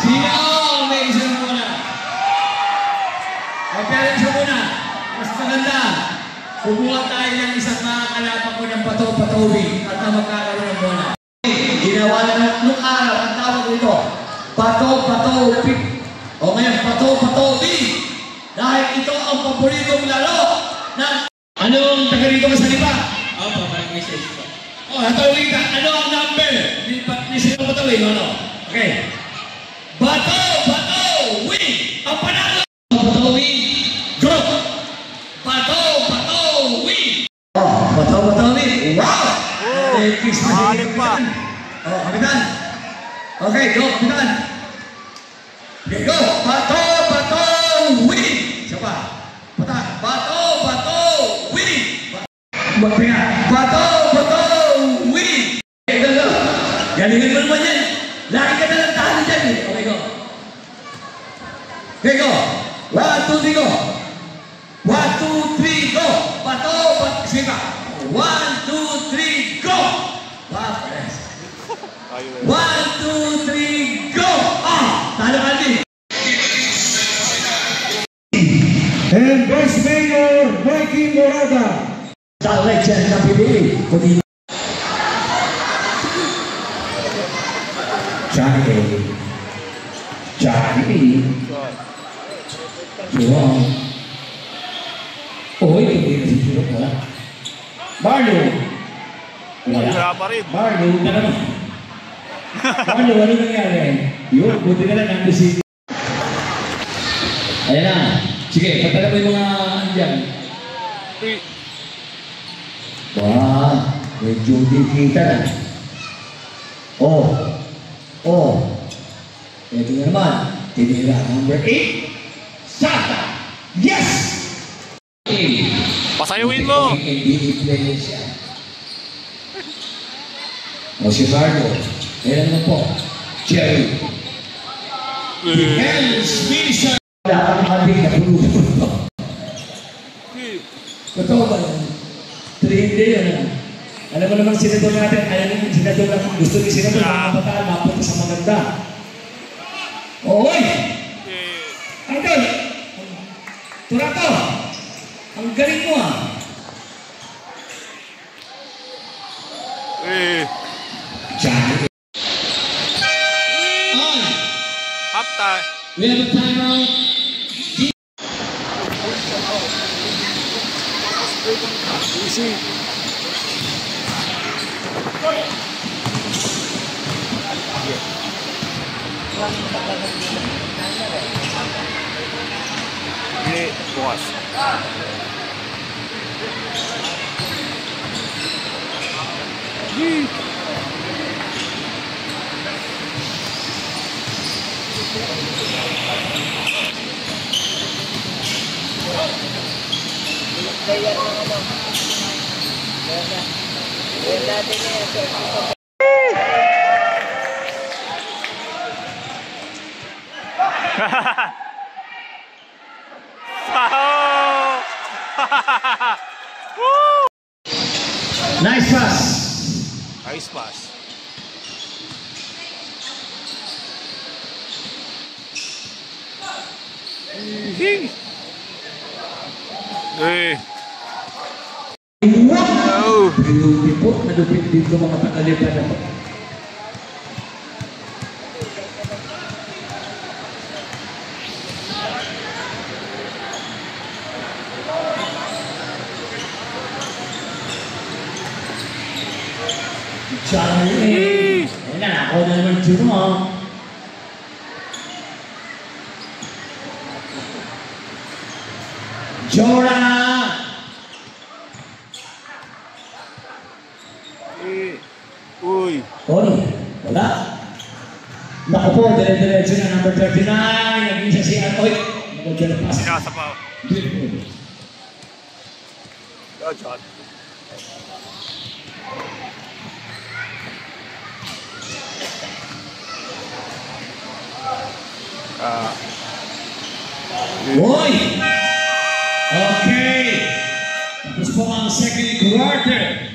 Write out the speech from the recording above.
Sino? May isa muna. O, pero isa muna. Mas maganda. Kumuha tayo ng isang makakalapan ko ng pato-patobi at na magkakaroon ng bola. Ginawa na nung araw ang tawag dito. Pato-patobi. O ngayon, pato-patobi. Dahil ito ang paboritong laro ng... Anong taga rito ka sa lipa? Opo, barangay 6 po. O, hatawin ka. Ano ang number? Ni sino patawin? Ano? Okay. Bato! Bato! Win! Ang panalo! Bato! Win! Go! Bato! Bato! Win! Oh, bato! Bato! Win! Wow! Alim pa. Oh, kapitan. Okay, go, kapitan. Okay, go! Bato! Bato! Win! Siya pa. Bato! Bato! Win! Magpinga. Bato! Bato! Win! Okay, go, go. Galingan mo naman yan. Lagi ka na lang talo dyan eh. Okay, go. Okay, go. 1, 2, 3, go. 1, 2, 3, go. Bato, bato. Sige pa. 1, 2, 3, go. Wow, yes. 1, 2, 3, go. Ah, talo ka din. And Vice Mayor Mikey Moraga. Talo dyan na pili. Kung Johnny. Joong. Oh, ito din si Joong. Wala. Marlo. Wala pa rin. Marlo na naman. Marlo, ano nangyari? Yun, buti na lang nandun si... Ayan na. Sige, patala mo yung mga andyan. Wow, medyo kita na. Oh. Ito na naman. Tinira number 8. Sata. Yes! Pasayawin mo! NBA player siya. O si Bardo. Ayan na po. Jerry. Defense finisher. Wala kang ating napulupot. Totoo ba yun? 3 day yun. Alam mo naman sinador natin. Alam mo sinador natin. Gusto ni sinador ng kapataan. Mapunta sa maganda. Oy! Uncle! Turato! Ang galing mo ah! Johnny! On! Half time. We have a timeout. Easy. Ini puas. Nice pass. Nice pass. Wow! Beautiful. Malupit dito mga pagkalipan na. Johnny! Ayan na, ako na naman Jerome. Jora! Uy! Oy, wala. Naku po, dire-diretso na number 39. Naging siya si Anoy. Naging na pass. Sinasa pa. Beautiful. Go, John. Oy! Okay! Tapos po ang second quarter.